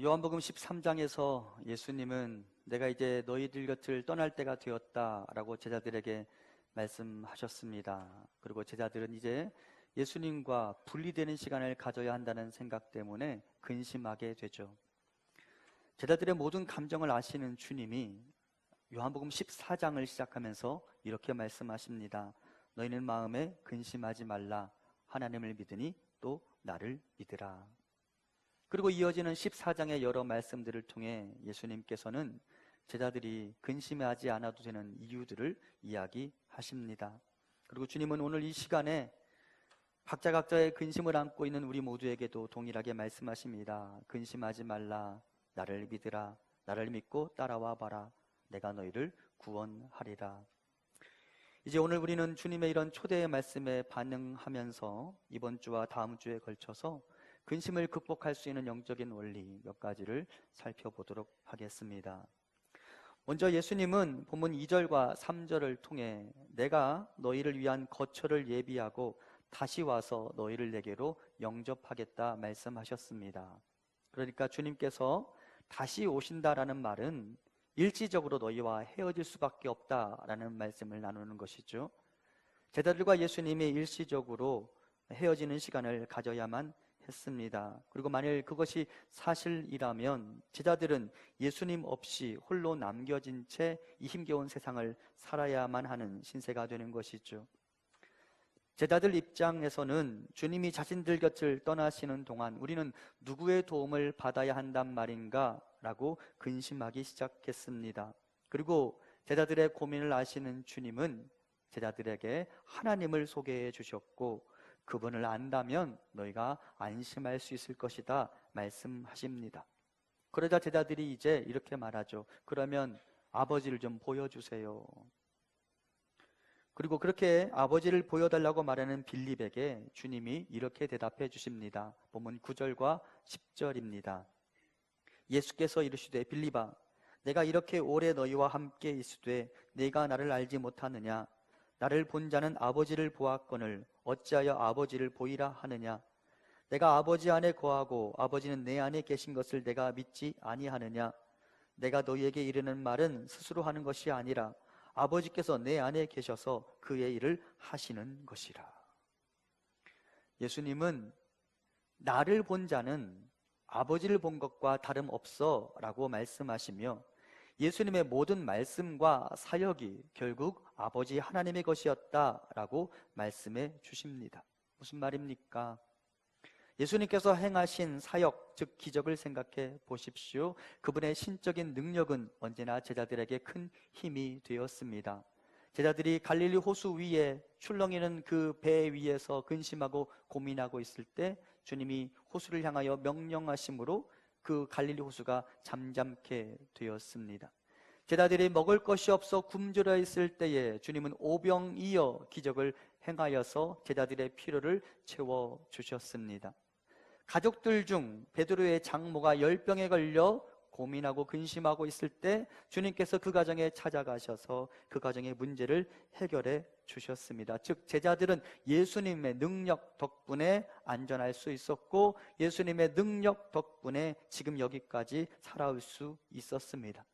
요한복음 13장에서 예수님은 내가 이제 너희들 곁을 떠날 때가 되었다라고 제자들에게 말씀하셨습니다. 그리고 제자들은 이제 예수님과 분리되는 시간을 가져야 한다는 생각 때문에 근심하게 되죠. 제자들의 모든 감정을 아시는 주님이 요한복음 14장을 시작하면서 이렇게 말씀하십니다. 너희는 마음에 근심하지 말라. 하나님을 믿으니 또 나를 믿으라. 그리고 이어지는 14장의 여러 말씀들을 통해 예수님께서는 제자들이 근심하지 않아도 되는 이유들을 이야기하십니다. 그리고 주님은 오늘 이 시간에 각자의 근심을 안고 있는 우리 모두에게도 동일하게 말씀하십니다. 근심하지 말라. 나를 믿으라. 나를 믿고 따라와 봐라. 내가 너희를 구원하리라. 이제 오늘 우리는 주님의 이런 초대의 말씀에 반응하면서 이번 주와 다음 주에 걸쳐서 근심을 극복할 수 있는 영적인 원리 몇 가지를 살펴보도록 하겠습니다. 먼저 예수님은 본문 2절과 3절을 통해 내가 너희를 위한 거처를 예비하고 다시 와서 너희를 내게로 영접하겠다 말씀하셨습니다. 그러니까 주님께서 다시 오신다라는 말은 일시적으로 너희와 헤어질 수밖에 없다라는 말씀을 나누는 것이죠. 제자들과 예수님이 일시적으로 헤어지는 시간을 가져야만 했습니다. 그리고 만일 그것이 사실이라면 제자들은 예수님 없이 홀로 남겨진 채 이 힘겨운 세상을 살아야만 하는 신세가 되는 것이죠. 제자들 입장에서는 주님이 자신들 곁을 떠나시는 동안 우리는 누구의 도움을 받아야 한단 말인가 라고 근심하기 시작했습니다. 그리고 제자들의 고민을 아시는 주님은 제자들에게 하나님을 소개해 주셨고 그분을 안다면 너희가 안심할 수 있을 것이다 말씀하십니다. 그러자 제자들이 이제 이렇게 말하죠. 그러면 아버지를 좀 보여주세요. 그리고 그렇게 아버지를 보여달라고 말하는 빌립에게 주님이 이렇게 대답해 주십니다. 본문 9절과 10절입니다. 예수께서 이르시되 빌립아 내가 이렇게 오래 너희와 함께 있으되 네가 나를 알지 못하느냐. 나를 본 자는 아버지를 보았거늘 어찌하여 아버지를 보이라 하느냐. 내가 아버지 안에 거하고 아버지는 내 안에 계신 것을 내가 믿지 아니하느냐. 내가 너희에게 이르는 말은 스스로 하는 것이 아니라 아버지께서 내 안에 계셔서 그의 일을 하시는 것이라. 예수님은 나를 본 자는 아버지를 본 것과 다름없어 라고 말씀하시며 예수님의 모든 말씀과 사역이 결국 아버지 하나님의 것이었다라고 말씀해 주십니다. 무슨 말입니까? 예수님께서 행하신 사역, 즉 기적을 생각해 보십시오. 그분의 신적인 능력은 언제나 제자들에게 큰 힘이 되었습니다. 제자들이 갈릴리 호수 위에 출렁이는 그 배 위에서 근심하고 고민하고 있을 때 주님이 호수를 향하여 명령하심으로 그 갈릴리 호수가 잠잠케 되었습니다. 제자들이 먹을 것이 없어 굶주려 있을 때에 주님은 오병이어 기적을 행하여서 제자들의 필요를 채워주셨습니다. 가족들 중 베드로의 장모가 열병에 걸려 고민하고 근심하고 있을 때 주님께서 그 가정에 찾아가셔서 그 가정의 문제를 해결해 주셨습니다. 즉 제자들은 예수님의 능력 덕분에 안전할 수 있었고 예수님의 능력 덕분에 지금 여기까지 살아올 수 있었습니다.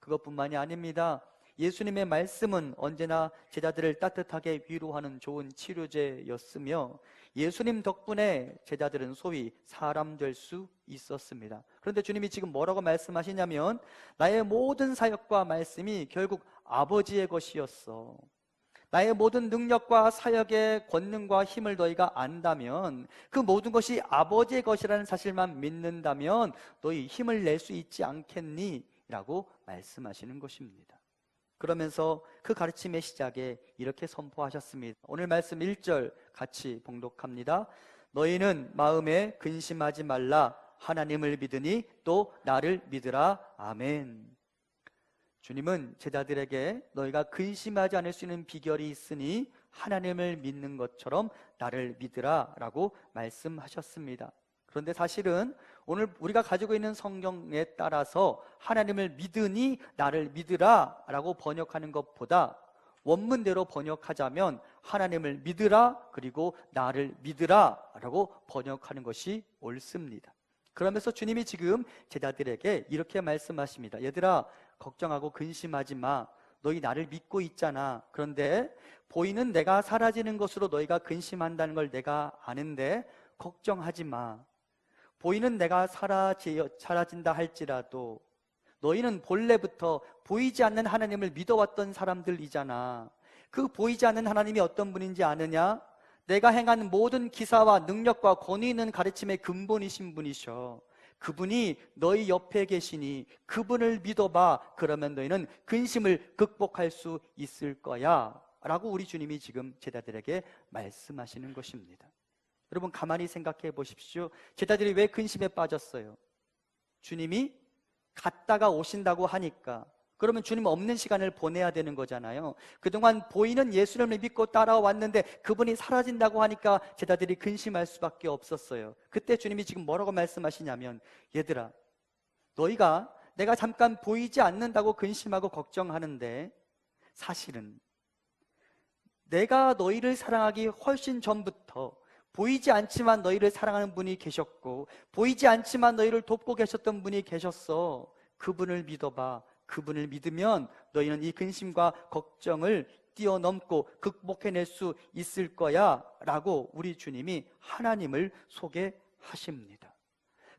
그것뿐만이 아닙니다. 예수님의 말씀은 언제나 제자들을 따뜻하게 위로하는 좋은 치료제였으며 예수님 덕분에 제자들은 소위 사람 될 수 있었습니다. 그런데 주님이 지금 뭐라고 말씀하시냐면 나의 모든 사역과 말씀이 결국 아버지의 것이었어. 나의 모든 능력과 사역의 권능과 힘을 너희가 안다면 그 모든 것이 아버지의 것이라는 사실만 믿는다면 너희 힘을 낼 수 있지 않겠니? 라고 말씀하시는 것입니다. 그러면서 그 가르침의 시작에 이렇게 선포하셨습니다. 오늘 말씀 1절 같이 봉독합니다. 너희는 마음에 근심하지 말라. 하나님을 믿으니 또 나를 믿으라. 아멘. 주님은 제자들에게 너희가 근심하지 않을 수 있는 비결이 있으니 하나님을 믿는 것처럼 나를 믿으라 라고 말씀하셨습니다. 그런데 사실은 오늘 우리가 가지고 있는 성경에 따라서 하나님을 믿으니 나를 믿으라 라고 번역하는 것보다 원문대로 번역하자면 하나님을 믿으라 그리고 나를 믿으라 라고 번역하는 것이 옳습니다. 그러면서 주님이 지금 제자들에게 이렇게 말씀하십니다. 얘들아, 걱정하고 근심하지 마. 너희 나를 믿고 있잖아. 그런데 보이는 내가 사라지는 것으로 너희가 근심한다는 걸 내가 아는데 걱정하지 마. 보이는 내가 사라진다 할지라도 너희는 본래부터 보이지 않는 하나님을 믿어왔던 사람들이잖아. 그 보이지 않는 하나님이 어떤 분인지 아느냐? 내가 행한 모든 기사와 능력과 권위 있는 가르침의 근본이신 분이셔. 그분이 너희 옆에 계시니 그분을 믿어봐. 그러면 너희는 근심을 극복할 수 있을 거야 라고 우리 주님이 지금 제자들에게 말씀하시는 것입니다. 여러분, 가만히 생각해 보십시오. 제자들이 왜 근심에 빠졌어요? 주님이 갔다가 오신다고 하니까. 그러면 주님 없는 시간을 보내야 되는 거잖아요. 그동안 보이는 예수님을 믿고 따라왔는데 그분이 사라진다고 하니까 제자들이 근심할 수밖에 없었어요. 그때 주님이 지금 뭐라고 말씀하시냐면, 얘들아, 너희가 내가 잠깐 보이지 않는다고 근심하고 걱정하는데 사실은 내가 너희를 사랑하기 훨씬 전부터 보이지 않지만 너희를 사랑하는 분이 계셨고, 보이지 않지만 너희를 돕고 계셨던 분이 계셨어. 그분을 믿어봐. 그분을 믿으면 너희는 이 근심과 걱정을 뛰어넘고 극복해낼 수 있을 거야 라고 우리 주님이 하나님을 소개하십니다.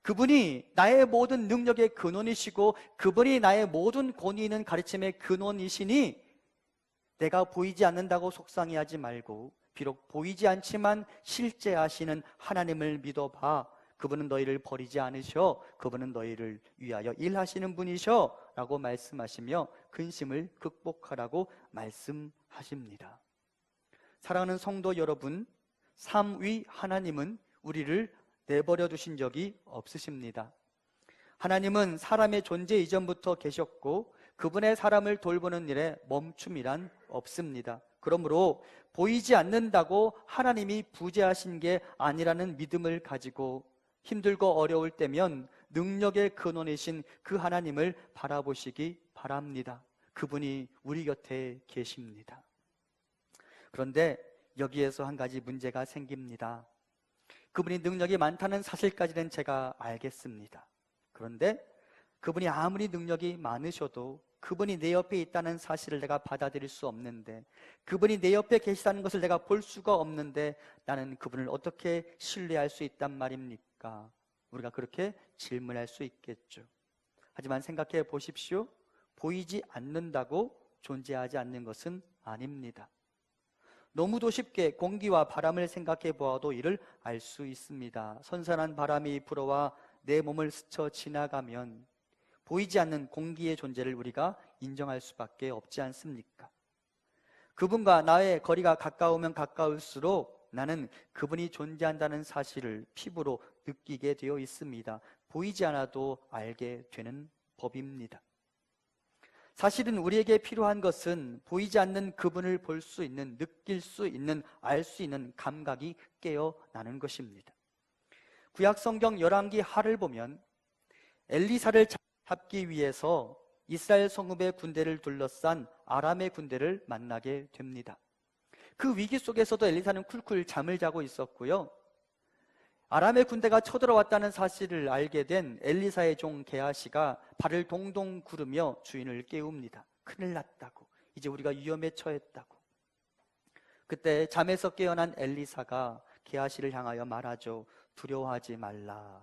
그분이 나의 모든 능력의 근원이시고 그분이 나의 모든 권위 있는 가르침의 근원이시니 내가 보이지 않는다고 속상해하지 말고 비록 보이지 않지만 실제하시는 하나님을 믿어봐. 그분은 너희를 버리지 않으셔. 그분은 너희를 위하여 일하시는 분이셔 라고 말씀하시며 근심을 극복하라고 말씀하십니다. 사랑하는 성도 여러분, 삼위 하나님은 우리를 내버려 두신 적이 없으십니다. 하나님은 사람의 존재 이전부터 계셨고 그분의 사람을 돌보는 일에 멈춤이란 없습니다. 그러므로 보이지 않는다고 하나님이 부재하신 게 아니라는 믿음을 가지고 힘들고 어려울 때면 능력의 근원이신 그 하나님을 바라보시기 바랍니다. 그분이 우리 곁에 계십니다. 그런데 여기에서 한 가지 문제가 생깁니다. 그분이 능력이 많다는 사실까지는 제가 알겠습니다. 그런데 그분이 아무리 능력이 많으셔도 그분이 내 옆에 있다는 사실을 내가 받아들일 수 없는데, 그분이 내 옆에 계시다는 것을 내가 볼 수가 없는데 나는 그분을 어떻게 신뢰할 수 있단 말입니까? 우리가 그렇게 질문할 수 있겠죠. 하지만 생각해 보십시오. 보이지 않는다고 존재하지 않는 것은 아닙니다. 너무도 쉽게 공기와 바람을 생각해 보아도 이를 알 수 있습니다. 선선한 바람이 불어와 내 몸을 스쳐 지나가면 보이지 않는 공기의 존재를 우리가 인정할 수밖에 없지 않습니까? 그분과 나의 거리가 가까우면 가까울수록 나는 그분이 존재한다는 사실을 피부로 느끼게 되어 있습니다. 보이지 않아도 알게 되는 법입니다. 사실은 우리에게 필요한 것은 보이지 않는 그분을 볼 수 있는, 느낄 수 있는, 알 수 있는 감각이 깨어나는 것입니다. 구약 성경 열왕기 하를 보면 엘리사를 잡기 위해서 이스라엘 성읍의 군대를 둘러싼 아람의 군대를 만나게 됩니다. 그 위기 속에서도 엘리사는 쿨쿨 잠을 자고 있었고요. 아람의 군대가 쳐들어왔다는 사실을 알게 된 엘리사의 종 게하시가 발을 동동 구르며 주인을 깨웁니다. 큰일 났다고, 이제 우리가 위험에 처했다고. 그때 잠에서 깨어난 엘리사가 게하시를 향하여 말하죠. 두려워하지 말라.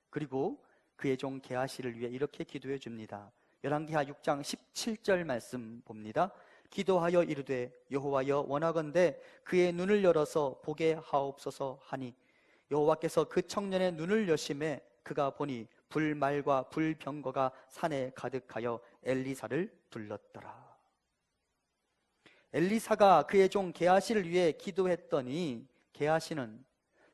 그리고 그의 종 게하시를 위해 이렇게 기도해 줍니다. 열왕기하 6장 17절 말씀 봅니다. 기도하여 이르되 여호와여 원하건대 그의 눈을 열어서 보게 하옵소서 하니 여호와께서 그 청년의 눈을 여심해 그가 보니 불말과 불병거가 산에 가득하여 엘리사를 둘렀더라. 엘리사가 그의 종 게하시를 위해 기도했더니 게하시는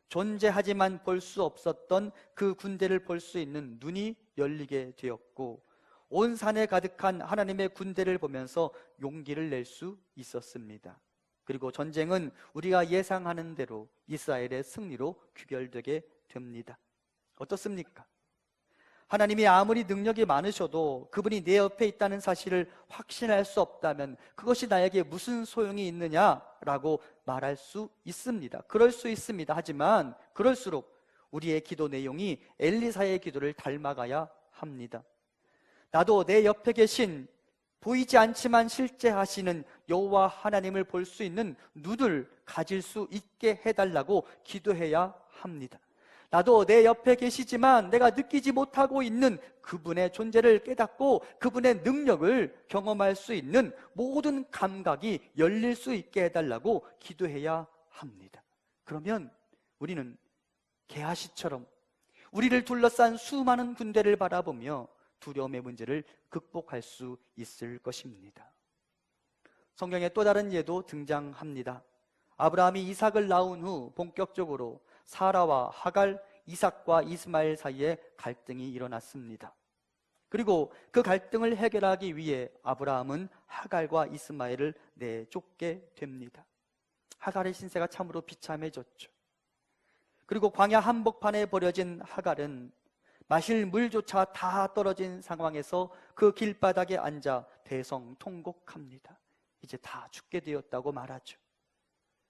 존재하지만 볼 수 없었던 그 군대를 볼 수 있는 눈이 열리게 되었고 온 산에 가득한 하나님의 군대를 보면서 용기를 낼 수 있었습니다. 그리고 전쟁은 우리가 예상하는 대로 이스라엘의 승리로 귀결되게 됩니다. 어떻습니까? 하나님이 아무리 능력이 많으셔도 그분이 내 옆에 있다는 사실을 확신할 수 없다면 그것이 나에게 무슨 소용이 있느냐라고 말할 수 있습니다. 그럴 수 있습니다. 하지만 그럴수록 우리의 기도 내용이 엘리사의 기도를 닮아가야 합니다. 나도 내 옆에 계신 보이지 않지만 실제 하시는 여호와 하나님을 볼 수 있는 눈을 가질 수 있게 해달라고 기도해야 합니다. 나도 내 옆에 계시지만 내가 느끼지 못하고 있는 그분의 존재를 깨닫고 그분의 능력을 경험할 수 있는 모든 감각이 열릴 수 있게 해달라고 기도해야 합니다. 그러면 우리는 게하시처럼 우리를 둘러싼 수많은 군대를 바라보며 두려움의 문제를 극복할 수 있을 것입니다. 성경에 또 다른 예도 등장합니다. 아브라함이 이삭을 낳은 후 본격적으로 사라와 하갈, 이삭과 이스마엘 사이에 갈등이 일어났습니다. 그리고 그 갈등을 해결하기 위해 아브라함은 하갈과 이스마엘을 내쫓게 됩니다. 하갈의 신세가 참으로 비참해졌죠. 그리고 광야 한복판에 버려진 하갈은 마실 물조차 다 떨어진 상황에서 그 길바닥에 앉아 대성통곡합니다. 이제 다 죽게 되었다고 말하죠.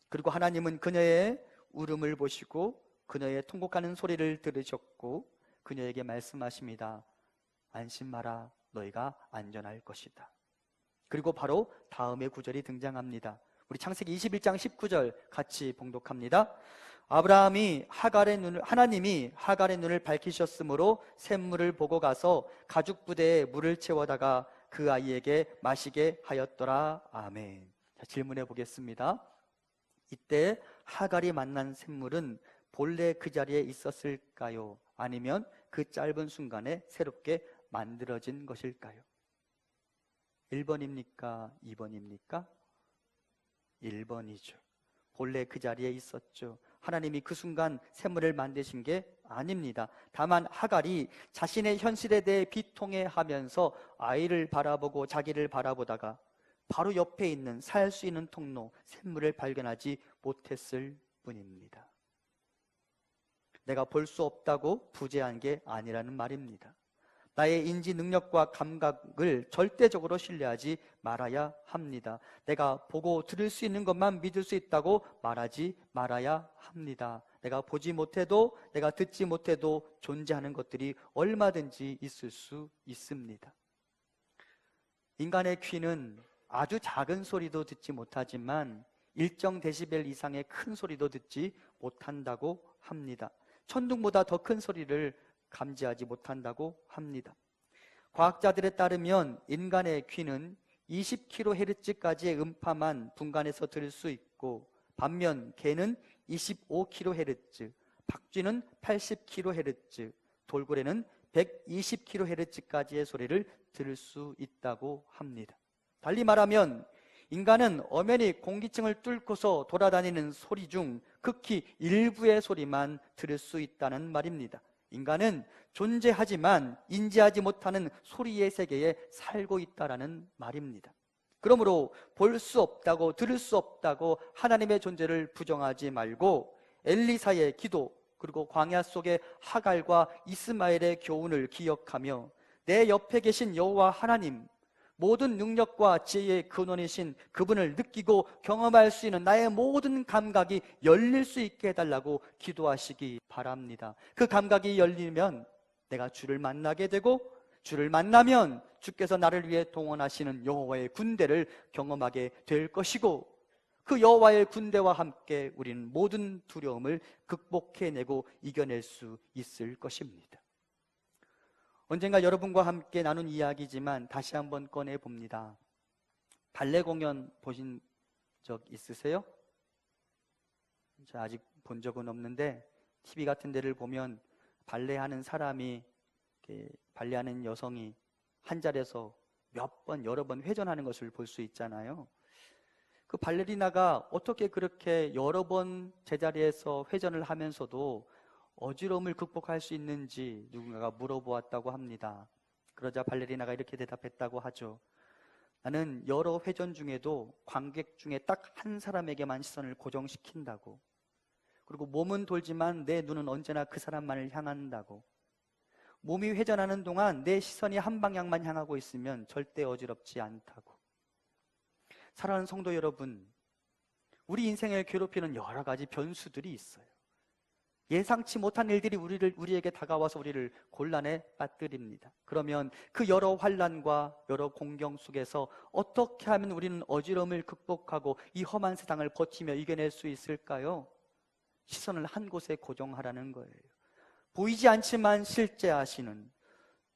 그리고 하나님은 그녀의 울음을 보시고 그녀의 통곡하는 소리를 들으셨고 그녀에게 말씀하십니다. 안심 마라, 너희가 안전할 것이다. 그리고 바로 다음의 구절이 등장합니다. 우리 창세기 21장 19절 같이 봉독합니다. 하나님이 하갈의 눈을 밝히셨으므로 샘물을 보고 가서 가죽 부대에 물을 채워다가 그 아이에게 마시게 하였더라. 아멘. 자, 질문해 보겠습니다. 이때 하갈이 만난 샘물은 본래 그 자리에 있었을까요? 아니면 그 짧은 순간에 새롭게 만들어진 것일까요? 1번입니까? 2번입니까? 1번이죠. 본래 그 자리에 있었죠. 하나님이 그 순간 샘물을 만드신 게 아닙니다. 다만 하갈이 자신의 현실에 대해 비통해하면서 아이를 바라보고 자기를 바라보다가 바로 옆에 있는 살 수 있는 통로, 샘물을 발견하지 못했을 뿐입니다. 내가 볼 수 없다고 부재한 게 아니라는 말입니다. 나의 인지 능력과 감각을 절대적으로 신뢰하지 말아야 합니다. 내가 보고 들을 수 있는 것만 믿을 수 있다고 말하지 말아야 합니다. 내가 보지 못해도, 내가 듣지 못해도 존재하는 것들이 얼마든지 있을 수 있습니다. 인간의 귀는 아주 작은 소리도 듣지 못하지만 일정 데시벨 이상의 큰 소리도 듣지 못한다고 합니다. 천둥보다 더 큰 소리를 감지하지 못한다고 합니다. 과학자들에 따르면 인간의 귀는 20kHz까지의 음파만 분간해서 들을 수 있고 반면 개는 25kHz, 박쥐는 80kHz, 돌고래는 120kHz까지의 소리를 들을 수 있다고 합니다. 달리 말하면 인간은 엄연히 공기층을 뚫고서 돌아다니는 소리 중 극히 일부의 소리만 들을 수 있다는 말입니다. 인간은 존재하지만 인지하지 못하는 소리의 세계에 살고 있다는 말입니다. 그러므로 볼 수 없다고, 들을 수 없다고 하나님의 존재를 부정하지 말고 엘리사의 기도, 그리고 광야 속의 하갈과 이스마엘의 교훈을 기억하며 내 옆에 계신 여호와 하나님, 모든 능력과 지혜의 근원이신 그분을 느끼고 경험할 수 있는 나의 모든 감각이 열릴 수 있게 해달라고 기도하시기 바랍니다. 그 감각이 열리면 내가 주를 만나게 되고, 주를 만나면 주께서 나를 위해 동원하시는 여호와의 군대를 경험하게 될 것이고, 그 여호와의 군대와 함께 우리는 모든 두려움을 극복해내고 이겨낼 수 있을 것입니다. 언젠가 여러분과 함께 나눈 이야기지만 다시 한번 꺼내봅니다. 발레 공연 보신 적 있으세요? 저 아직 본 적은 없는데 TV 같은 데를 보면 발레하는 사람이, 발레하는 여성이 한 자리에서 몇 번, 여러 번 회전하는 것을 볼 수 있잖아요. 그 발레리나가 어떻게 그렇게 여러 번 제자리에서 회전을 하면서도 어지러움을 극복할 수 있는지 누군가가 물어보았다고 합니다. 그러자 발레리나가 이렇게 대답했다고 하죠. 나는 여러 회전 중에도 관객 중에 딱 한 사람에게만 시선을 고정시킨다고. 그리고 몸은 돌지만 내 눈은 언제나 그 사람만을 향한다고. 몸이 회전하는 동안 내 시선이 한 방향만 향하고 있으면 절대 어지럽지 않다고. 사랑하는 성도 여러분, 우리 인생을 괴롭히는 여러 가지 변수들이 있어요. 예상치 못한 일들이 우리에게 다가와서 우리를 곤란에 빠뜨립니다. 그러면 그 여러 환난과 여러 공경 속에서 어떻게 하면 우리는 어지러움을 극복하고 이 험한 세상을 버티며 이겨낼 수 있을까요? 시선을 한 곳에 고정하라는 거예요. 보이지 않지만 실제하시는,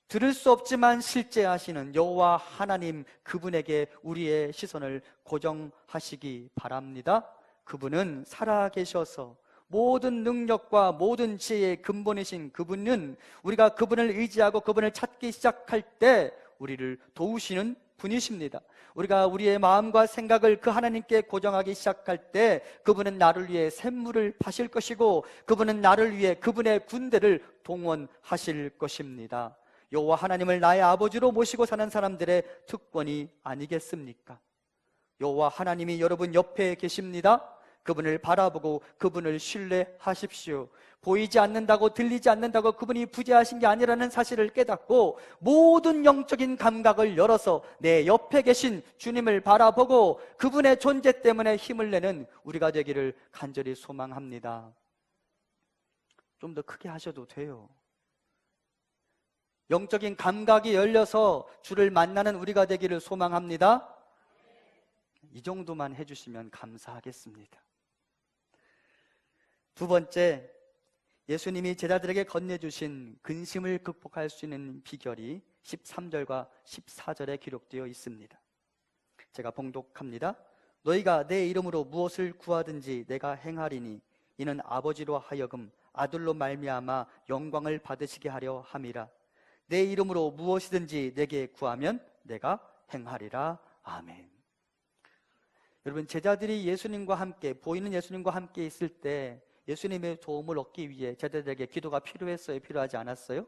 들을 수 없지만 실제하시는 여호와 하나님, 그분에게 우리의 시선을 고정하시기 바랍니다. 그분은 살아계셔서 모든 능력과 모든 지혜의 근본이신 그분은, 우리가 그분을 의지하고 그분을 찾기 시작할 때 우리를 도우시는 분이십니다. 우리가 우리의 마음과 생각을 그 하나님께 고정하기 시작할 때 그분은 나를 위해 샘물을 파실 것이고, 그분은 나를 위해 그분의 군대를 동원하실 것입니다. 여호와 하나님을 나의 아버지로 모시고 사는 사람들의 특권이 아니겠습니까? 여호와 하나님이 여러분 옆에 계십니다. 그분을 바라보고 그분을 신뢰하십시오. 보이지 않는다고, 들리지 않는다고 그분이 부재하신 게 아니라는 사실을 깨닫고 모든 영적인 감각을 열어서 내 옆에 계신 주님을 바라보고 그분의 존재 때문에 힘을 내는 우리가 되기를 간절히 소망합니다. 좀 더 크게 하셔도 돼요. 영적인 감각이 열려서 주를 만나는 우리가 되기를 소망합니다. 이 정도만 해주시면 감사하겠습니다. 두 번째, 예수님이 제자들에게 건네주신 근심을 극복할 수 있는 비결이 13절과 14절에 기록되어 있습니다. 제가 봉독합니다. 너희가 내 이름으로 무엇을 구하든지 내가 행하리니 이는 아버지로 하여금 아들로 말미암아 영광을 받으시게 하려 함이라. 내 이름으로 무엇이든지 내게 구하면 내가 행하리라. 아멘. 여러분, 제자들이 예수님과 함께, 보이는 예수님과 함께 있을 때 예수님의 도움을 얻기 위해 제자들에게 기도가 필요했어요? 필요하지 않았어요?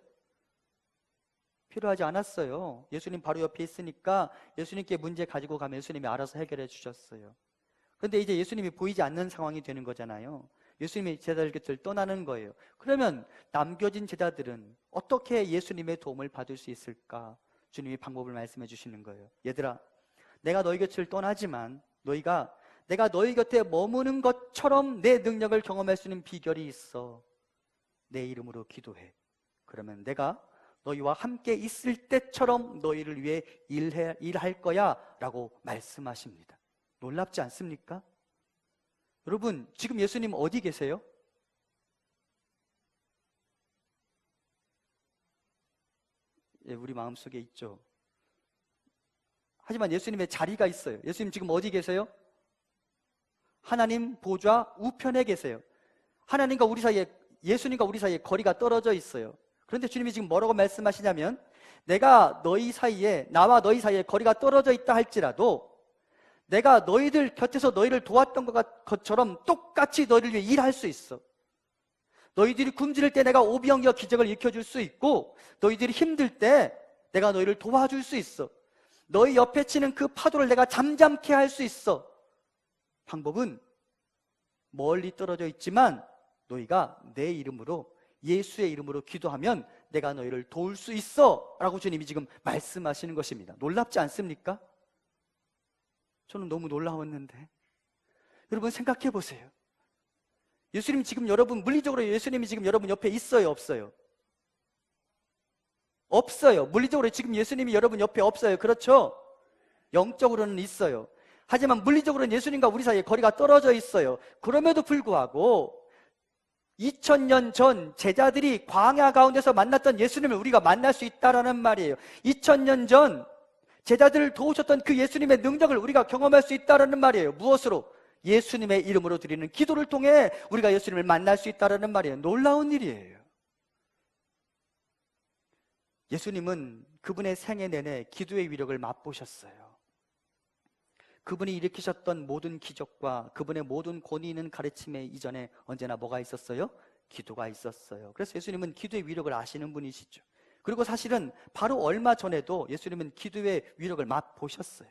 필요하지 않았어요. 예수님 바로 옆에 있으니까 예수님께 문제 가지고 가면 예수님이 알아서 해결해 주셨어요. 그런데 이제 예수님이 보이지 않는 상황이 되는 거잖아요. 예수님이 제자들 곁을 떠나는 거예요. 그러면 남겨진 제자들은 어떻게 예수님의 도움을 받을 수 있을까? 주님이 방법을 말씀해 주시는 거예요. 얘들아, 내가 너희 곁을 떠나지만 내가 너희 곁에 머무는 것처럼 내 능력을 경험할 수 있는 비결이 있어. 내 이름으로 기도해. 그러면 내가 너희와 함께 있을 때처럼 너희를 위해 일할 거야 라고 말씀하십니다. 놀랍지 않습니까? 여러분, 지금 예수님 어디 계세요? 예, 우리 마음속에 있죠. 하지만 예수님의 자리가 있어요. 예수님 지금 어디 계세요? 하나님 보좌 우편에 계세요. 하나님과 우리 사이에, 예수님과 우리 사이에 거리가 떨어져 있어요. 그런데 주님이 지금 뭐라고 말씀하시냐면, 내가 너희 사이에, 나와 너희 사이에 거리가 떨어져 있다 할지라도 내가 너희들 곁에서 너희를 도왔던 것처럼 똑같이 너희를 위해 일할 수 있어. 너희들이 굶주릴 때 내가 오병이어 기적을 일으켜줄 수 있고, 너희들이 힘들 때 내가 너희를 도와줄 수 있어. 너희 옆에 치는 그 파도를 내가 잠잠케 할 수 있어. 방법은 멀리 떨어져 있지만 너희가 내 이름으로, 예수의 이름으로 기도하면 내가 너희를 도울 수 있어 라고 주님이 지금 말씀하시는 것입니다. 놀랍지 않습니까? 저는 너무 놀라웠는데, 여러분 생각해 보세요. 예수님이 지금 여러분, 물리적으로 예수님이 지금 여러분 옆에 있어요, 없어요? 없어요. 물리적으로 지금 예수님이 여러분 옆에 없어요. 그렇죠? 영적으로는 있어요. 하지만 물리적으로는 예수님과 우리 사이에 거리가 떨어져 있어요. 그럼에도 불구하고 2000년 전 제자들이 광야 가운데서 만났던 예수님을 우리가 만날 수 있다라는 말이에요. 2000년 전 제자들을 도우셨던 그 예수님의 능력을 우리가 경험할 수 있다라는 말이에요. 무엇으로? 예수님의 이름으로 드리는 기도를 통해 우리가 예수님을 만날 수 있다라는 말이에요. 놀라운 일이에요. 예수님은 그분의 생애 내내 기도의 위력을 맛보셨어요. 그분이 일으키셨던 모든 기적과 그분의 모든 권위 있는 가르침의 이전에 언제나 뭐가 있었어요? 기도가 있었어요. 그래서 예수님은 기도의 위력을 아시는 분이시죠. 그리고 사실은 바로 얼마 전에도 예수님은 기도의 위력을 맛보셨어요.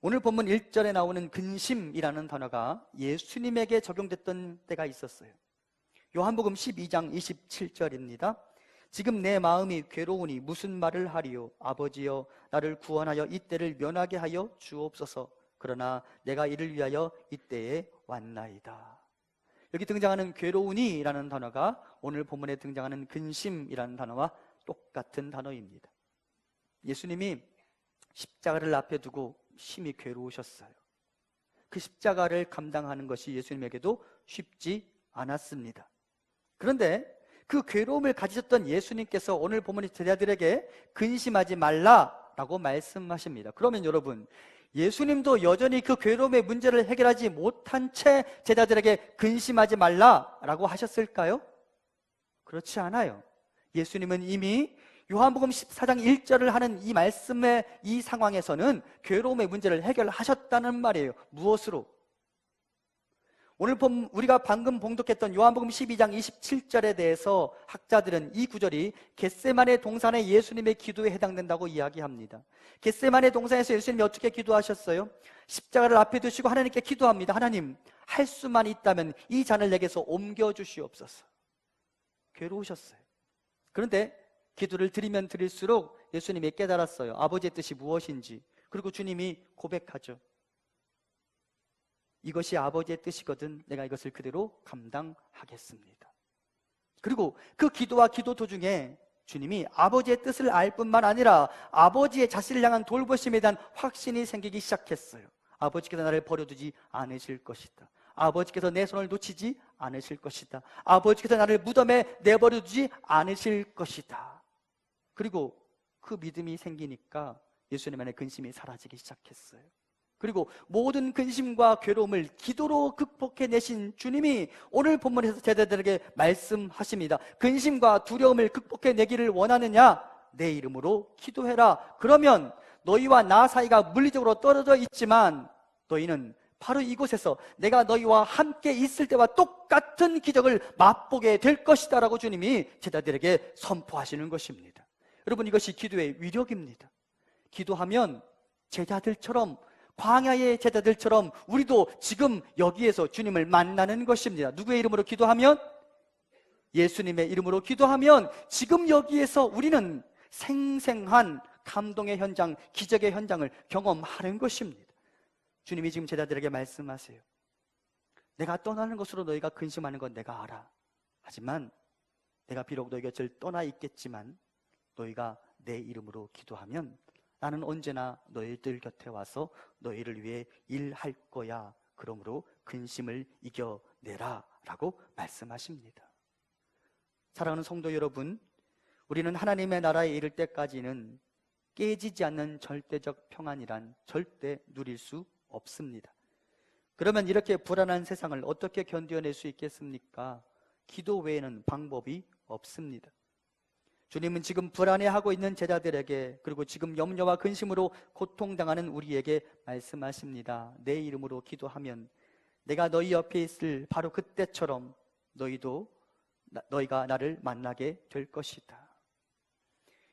오늘 본문 1절에 나오는 근심이라는 단어가 예수님에게 적용됐던 때가 있었어요. 요한복음 12장 27절입니다. 지금 내 마음이 괴로우니 무슨 말을 하리요? 아버지여, 나를 구원하여 이때를 면하게 하여 주옵소서. 그러나 내가 이를 위하여 이때에 왔나이다. 여기 등장하는 괴로우니라는 단어가 오늘 본문에 등장하는 근심이라는 단어와 똑같은 단어입니다. 예수님이 십자가를 앞에 두고 심히 괴로우셨어요. 그 십자가를 감당하는 것이 예수님에게도 쉽지 않았습니다. 그런데 그 괴로움을 가지셨던 예수님께서 오늘 본문의 제자들에게 근심하지 말라라고 말씀하십니다. 그러면 여러분, 예수님도 여전히 그 괴로움의 문제를 해결하지 못한 채 제자들에게 근심하지 말라라고 하셨을까요? 그렇지 않아요. 예수님은 이미 요한복음 14장 1절을 하는 이 말씀의 이 상황에서는 괴로움의 문제를 해결하셨다는 말이에요. 무엇으로? 오늘 우리가 방금 봉독했던 요한복음 12장 27절에 대해서 학자들은 이 구절이 겟세마네 동산의 예수님의 기도에 해당된다고 이야기합니다. 겟세마네 동산에서 예수님이 어떻게 기도하셨어요? 십자가를 앞에 두시고 하나님께 기도합니다. 하나님, 할 수만 있다면 이 잔을 내게서 옮겨주시옵소서. 괴로우셨어요. 그런데 기도를 드리면 드릴수록 예수님이 깨달았어요. 아버지의 뜻이 무엇인지. 그리고 주님이 고백하죠. 이것이 아버지의 뜻이거든 내가 이것을 그대로 감당하겠습니다. 그리고 그 기도와 기도 도중에 주님이 아버지의 뜻을 알 뿐만 아니라 아버지의 자신을 향한 돌보심에 대한 확신이 생기기 시작했어요. 아버지께서 나를 버려두지 않으실 것이다. 아버지께서 내 손을 놓치지 않으실 것이다. 아버지께서 나를 무덤에 내버려두지 않으실 것이다. 그리고 그 믿음이 생기니까 예수님 안에 근심이 사라지기 시작했어요. 그리고 모든 근심과 괴로움을 기도로 극복해내신 주님이 오늘 본문에서 제자들에게 말씀하십니다. 근심과 두려움을 극복해내기를 원하느냐? 내 이름으로 기도해라. 그러면 너희와 나 사이가 물리적으로 떨어져 있지만 너희는 바로 이곳에서 내가 너희와 함께 있을 때와 똑같은 기적을 맛보게 될 것이다 라고 주님이 제자들에게 선포하시는 것입니다. 여러분, 이것이 기도의 위력입니다. 기도하면 제자들처럼, 광야의 제자들처럼 우리도 지금 여기에서 주님을 만나는 것입니다. 누구의 이름으로 기도하면? 예수님의 이름으로 기도하면 지금 여기에서 우리는 생생한 감동의 현장, 기적의 현장을 경험하는 것입니다. 주님이 지금 제자들에게 말씀하세요. 내가 떠나는 것으로 너희가 근심하는 건 내가 알아. 하지만 내가 비록 너희 곁을 떠나 있겠지만 너희가 내 이름으로 기도하면 나는 언제나 너희들 곁에 와서 너희를 위해 일할 거야. 그러므로 근심을 이겨내라 라고 말씀하십니다. 사랑하는 성도 여러분, 우리는 하나님의 나라에 이를 때까지는 깨지지 않는 절대적 평안이란 절대 누릴 수 없습니다. 그러면 이렇게 불안한 세상을 어떻게 견뎌낼 수 있겠습니까? 기도 외에는 방법이 없습니다. 주님은 지금 불안해하고 있는 제자들에게, 그리고 지금 염려와 근심으로 고통당하는 우리에게 말씀하십니다. 내 이름으로 기도하면 내가 너희 옆에 있을 바로 그때처럼 너희가 나를 만나게 될 것이다.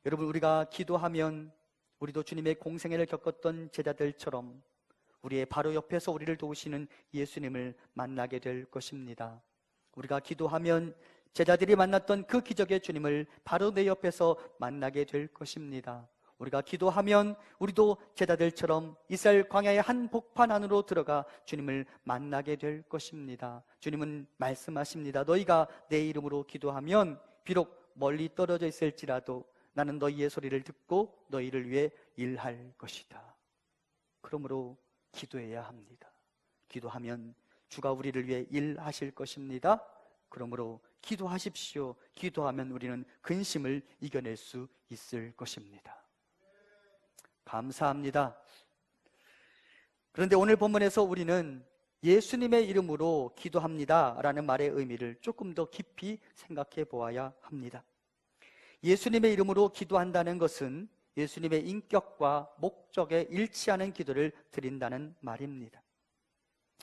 여러분, 우리가 기도하면 우리도 주님의 공생애를 겪었던 제자들처럼 우리의 바로 옆에서 우리를 도우시는 예수님을 만나게 될 것입니다. 우리가 기도하면 제자들이 만났던 그 기적의 주님을 바로 내 옆에서 만나게 될 것입니다. 우리가 기도하면 우리도 제자들처럼 이스라엘 광야의 한 복판 안으로 들어가 주님을 만나게 될 것입니다. 주님은 말씀하십니다. 너희가 내 이름으로 기도하면 비록 멀리 떨어져 있을지라도 나는 너희의 소리를 듣고 너희를 위해 일할 것이다. 그러므로 기도해야 합니다. 기도하면 주가 우리를 위해 일하실 것입니다. 그러므로 기도하십시오. 기도하면 우리는 근심을 이겨낼 수 있을 것입니다. 감사합니다. 그런데 오늘 본문에서 우리는 예수님의 이름으로 기도합니다 라는 말의 의미를 조금 더 깊이 생각해 보아야 합니다. 예수님의 이름으로 기도한다는 것은 예수님의 인격과 목적에 일치하는 기도를 드린다는 말입니다.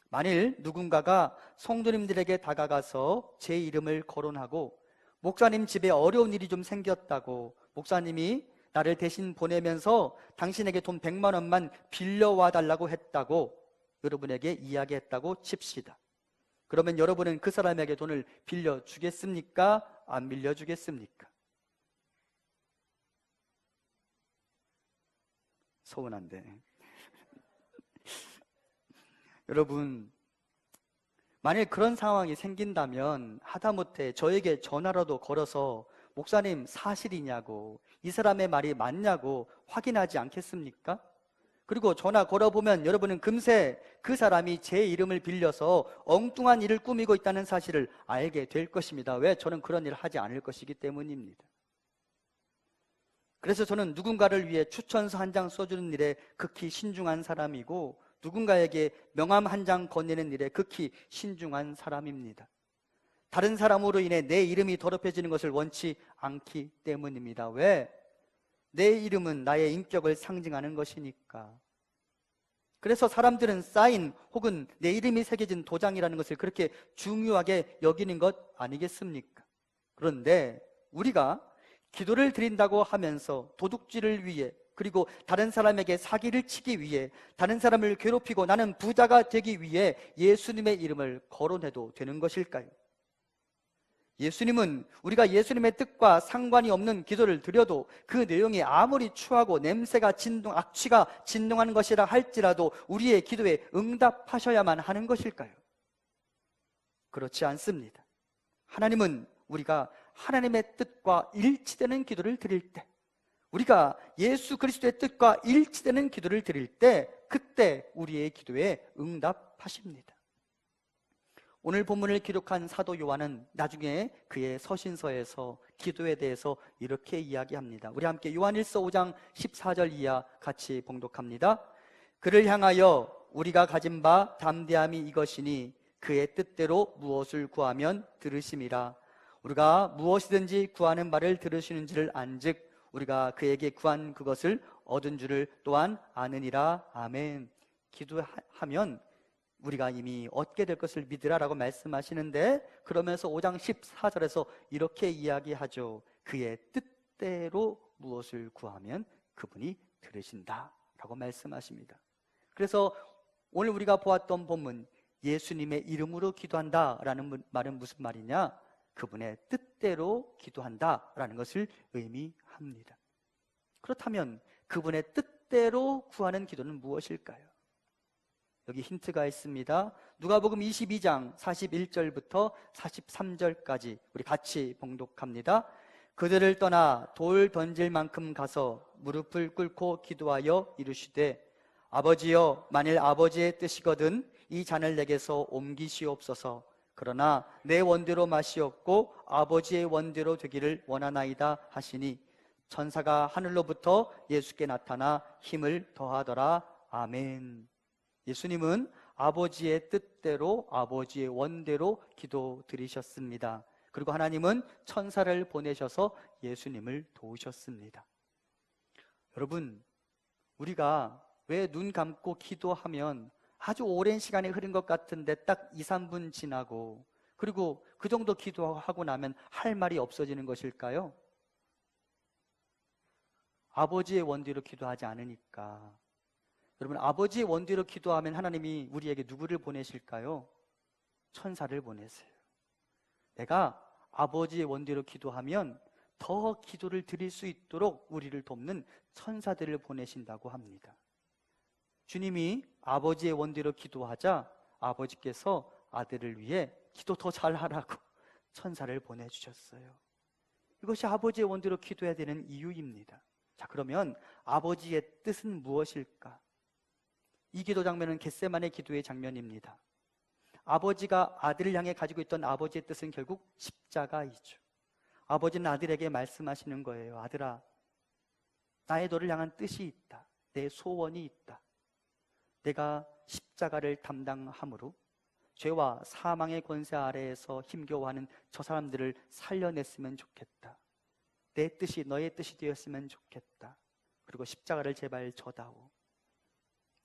만일 누군가가 성도님들에게 다가가서 제 이름을 거론하고 목사님 집에 어려운 일이 좀 생겼다고, 목사님이 나를 대신 보내면서 당신에게 돈 100만 원만 빌려와 달라고 했다고 여러분에게 이야기했다고 칩시다. 그러면 여러분은 그 사람에게 돈을 빌려주겠습니까? 안 빌려주겠습니까? 서운한데 여러분, 만일 그런 상황이 생긴다면 하다못해 저에게 전화라도 걸어서 목사님 사실이냐고, 이 사람의 말이 맞냐고 확인하지 않겠습니까? 그리고 전화 걸어보면 여러분은 금세 그 사람이 제 이름을 빌려서 엉뚱한 일을 꾸미고 있다는 사실을 알게 될 것입니다. 왜? 저는 그런 일을 하지 않을 것이기 때문입니다. 그래서 저는 누군가를 위해 추천서 한 장 써주는 일에 극히 신중한 사람이고, 누군가에게 명함 한 장 건네는 일에 극히 신중한 사람입니다. 다른 사람으로 인해 내 이름이 더럽혀지는 것을 원치 않기 때문입니다. 왜? 내 이름은 나의 인격을 상징하는 것이니까. 그래서 사람들은 사인 혹은 내 이름이 새겨진 도장이라는 것을 그렇게 중요하게 여기는 것 아니겠습니까? 그런데 우리가 기도를 드린다고 하면서 도둑질을 위해, 그리고 다른 사람에게 사기를 치기 위해, 다른 사람을 괴롭히고 나는 부자가 되기 위해 예수님의 이름을 거론해도 되는 것일까요? 예수님은 우리가 예수님의 뜻과 상관이 없는 기도를 드려도 그 내용이 아무리 추하고 냄새가 악취가 진동하는 것이라 할지라도 우리의 기도에 응답하셔야만 하는 것일까요? 그렇지 않습니다. 하나님은 우리가 하나님의 뜻과 일치되는 기도를 드릴 때, 우리가 예수 그리스도의 뜻과 일치되는 기도를 드릴 때, 그때 우리의 기도에 응답하십니다. 오늘 본문을 기록한 사도 요한은 나중에 그의 서신서에서 기도에 대해서 이렇게 이야기합니다. 우리 함께 요한일서 5장 14절 이하 같이 봉독합니다. 그를 향하여 우리가 가진 바 담대함이 이것이니 그의 뜻대로 무엇을 구하면 들으심이라. 우리가 무엇이든지 구하는 바를 들으시는지를 안즉 우리가 그에게 구한 그것을 얻은 줄을 또한 아느니라. 아멘. 기도하면 우리가 이미 얻게 될 것을 믿으라라고 말씀하시는데, 그러면서 5장 14절에서 이렇게 이야기하죠. 그의 뜻대로 무엇을 구하면 그분이 들으신다 라고 말씀하십니다. 그래서 오늘 우리가 보았던 본문, 예수님의 이름으로 기도한다 라는 말은 무슨 말이냐? 그분의 뜻대로 기도한다 라는 것을 의미합니다. 그렇다면 그분의 뜻대로 구하는 기도는 무엇일까요? 여기 힌트가 있습니다. 누가복음 22장 41절부터 43절까지 우리 같이 봉독합니다. 그들을 떠나 돌 던질 만큼 가서 무릎을 꿇고 기도하여 이르시되 아버지여, 만일 아버지의 뜻이거든 이 잔을 내게서 옮기시옵소서. 그러나 내 원대로 마시옵고 아버지의 원대로 되기를 원하나이다 하시니 천사가 하늘로부터 예수께 나타나 힘을 더하더라. 아멘. 예수님은 아버지의 뜻대로 아버지의 원대로 기도 드리셨습니다. 그리고 하나님은 천사를 보내셔서 예수님을 도우셨습니다. 여러분, 우리가 왜 눈 감고 기도하면 아주 오랜 시간이 흐른 것 같은데 딱 2, 3분 지나고, 그리고 그 정도 기도하고 나면 할 말이 없어지는 것일까요? 아버지의 원대로 기도하지 않으니까. 여러분, 아버지의 원대로 기도하면 하나님이 우리에게 누구를 보내실까요? 천사를 보내세요. 내가 아버지의 원대로 기도하면 더 기도를 드릴 수 있도록 우리를 돕는 천사들을 보내신다고 합니다. 주님이 아버지의 원대로 기도하자 아버지께서 아들을 위해 기도 더 잘하라고 천사를 보내주셨어요. 이것이 아버지의 원대로 기도해야 되는 이유입니다. 자, 그러면 아버지의 뜻은 무엇일까? 이 기도 장면은 겟세마네 기도의 장면입니다. 아버지가 아들을 향해 가지고 있던 아버지의 뜻은 결국 십자가이죠. 아버지는 아들에게 말씀하시는 거예요. 아들아, 나의 너를 향한 뜻이 있다. 내 소원이 있다. 내가 십자가를 담당함으로 죄와 사망의 권세 아래에서 힘겨워하는 저 사람들을 살려냈으면 좋겠다. 내 뜻이 너의 뜻이 되었으면 좋겠다. 그리고 십자가를 제발 져다오.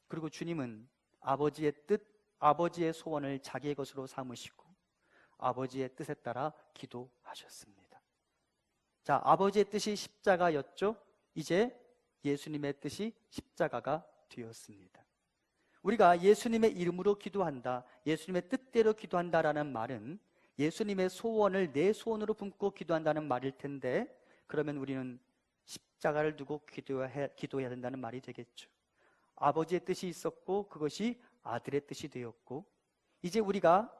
그리고 주님은 아버지의 뜻, 아버지의 소원을 자기의 것으로 삼으시고 아버지의 뜻에 따라 기도하셨습니다. 자, 아버지의 뜻이 십자가였죠? 이제 예수님의 뜻이 십자가가 되었습니다. 우리가 예수님의 이름으로 기도한다, 예수님의 뜻대로 기도한다라는 말은 예수님의 소원을 내 소원으로 품고 기도한다는 말일 텐데, 그러면 우리는 십자가를 두고 기도해야 된다는 말이 되겠죠. 아버지의 뜻이 있었고 그것이 아들의 뜻이 되었고, 이제 우리가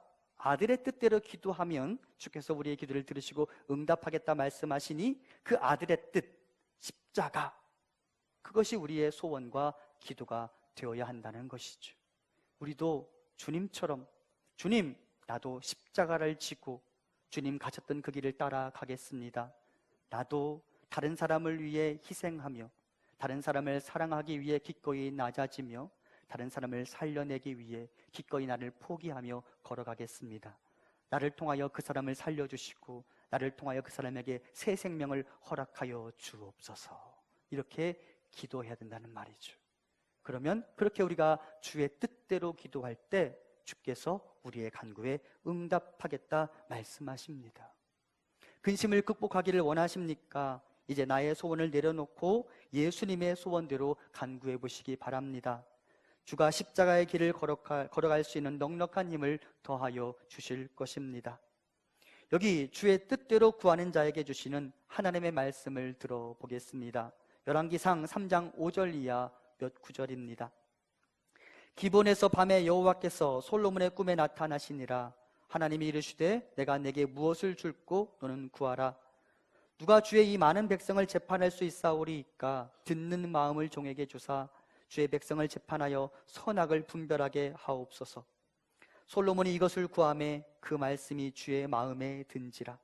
아들의 뜻대로 기도하면 주께서 우리의 기도를 들으시고 응답하겠다 말씀하시니 그 아들의 뜻, 십자가, 그것이 우리의 소원과 기도가 되어야 한다는 것이죠. 우리도 주님처럼, 주님, 나도 십자가를 지고 주님 가셨던 그 길을 따라가겠습니다. 나도 다른 사람을 위해 희생하며 다른 사람을 사랑하기 위해 기꺼이 낮아지며 다른 사람을 살려내기 위해 기꺼이 나를 포기하며 걸어가겠습니다. 나를 통하여 그 사람을 살려주시고 나를 통하여 그 사람에게 새 생명을 허락하여 주옵소서. 이렇게 기도해야 된다는 말이죠. 그러면 그렇게 우리가 주의 뜻대로 기도할 때 주께서 우리의 간구에 응답하겠다 말씀하십니다. 근심을 극복하기를 원하십니까? 이제 나의 소원을 내려놓고 예수님의 소원대로 간구해 보시기 바랍니다. 주가 십자가의 길을 걸어갈 수 있는 넉넉한 힘을 더하여 주실 것입니다. 여기 주의 뜻대로 구하는 자에게 주시는 하나님의 말씀을 들어보겠습니다. 열왕기상 3장 5절 이하 몇 구절입니다. 기본에서 밤에 여호와께서 솔로몬의 꿈에 나타나시니라. 하나님이 이르시되 내가 내게 무엇을 줄고 너는 구하라. 누가 주의 이 많은 백성을 재판할 수 있사오리이까? 듣는 마음을 종에게 주사 주의 백성을 재판하여 선악을 분별하게 하옵소서. 솔로몬이 이것을 구하매 그 말씀이 주의 마음에 든지라.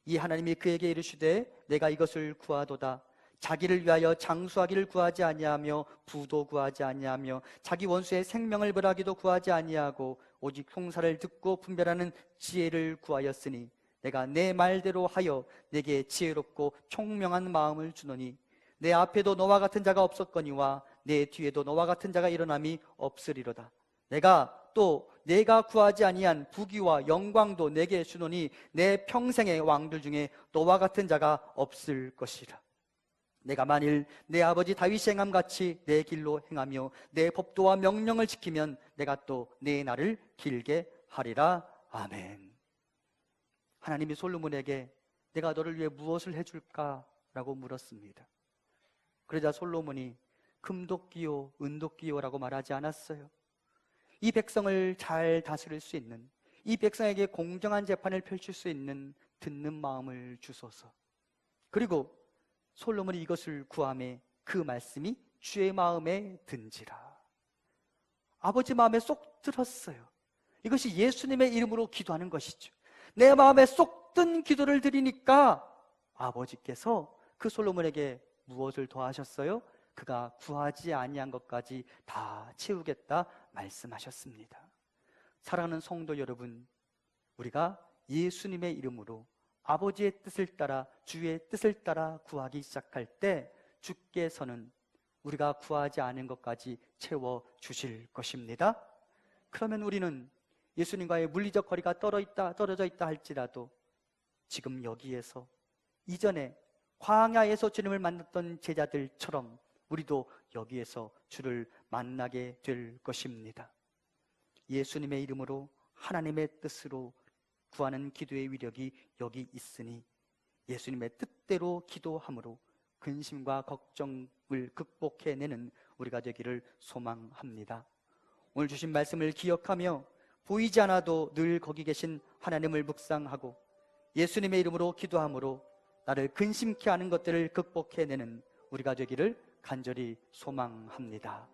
이 하나님이 그에게 이르시되 내가 이것을 구하도다. 자기를 위하여 장수하기를 구하지 아니하며 부도 구하지 아니하며 자기 원수의 생명을 벌하기도 구하지 아니하고 오직 송사를 듣고 분별하는 지혜를 구하였으니 내가 내 말대로 하여 내게 지혜롭고 총명한 마음을 주노니 내 앞에도 너와 같은 자가 없었거니와 내 뒤에도 너와 같은 자가 일어남이 없으리로다. 내가 구하지 아니한 부귀와 영광도 내게 주노니 내 평생의 왕들 중에 너와 같은 자가 없을 것이라. 내가 만일 내 아버지 다윗이 행함같이 내 길로 행하며 내 법도와 명령을 지키면 내가 또 내 날을 길게 하리라. 아멘. 하나님이 솔로몬에게 내가 너를 위해 무엇을 해줄까? 라고 물었습니다. 그러자 솔로몬이 금도 끼요 은도 끼요라고 말하지 않았어요. 이 백성을 잘 다스릴 수 있는, 이 백성에게 공정한 재판을 펼칠 수 있는 듣는 마음을 주소서. 그리고 솔로몬이 이것을 구하매 그 말씀이 주의 마음에 든지라. 아버지 마음에 쏙 들었어요. 이것이 예수님의 이름으로 기도하는 것이죠. 내 마음에 쏙 든 기도를 드리니까 아버지께서 그 솔로몬에게 무엇을 더하셨어요? 그가 구하지 아니한 것까지 다 채우겠다 말씀하셨습니다. 사랑하는 성도 여러분, 우리가 예수님의 이름으로 아버지의 뜻을 따라 주의 뜻을 따라 구하기 시작할 때 주께서는 우리가 구하지 않은 것까지 채워주실 것입니다. 그러면 우리는 예수님과의 물리적 거리가 떨어져 있다 할지라도 지금 여기에서 이전에 광야에서 주님을 만났던 제자들처럼 우리도 여기에서 주를 만나게 될 것입니다. 예수님의 이름으로 하나님의 뜻으로 구하는 기도의 위력이 여기 있으니 예수님의 뜻대로 기도함으로 근심과 걱정을 극복해내는 우리가 되기를 소망합니다. 오늘 주신 말씀을 기억하며 보이지 않아도 늘 거기 계신 하나님을 묵상하고 예수님의 이름으로 기도함으로 나를 근심케 하는 것들을 극복해내는 우리가 되기를 간절히 소망합니다.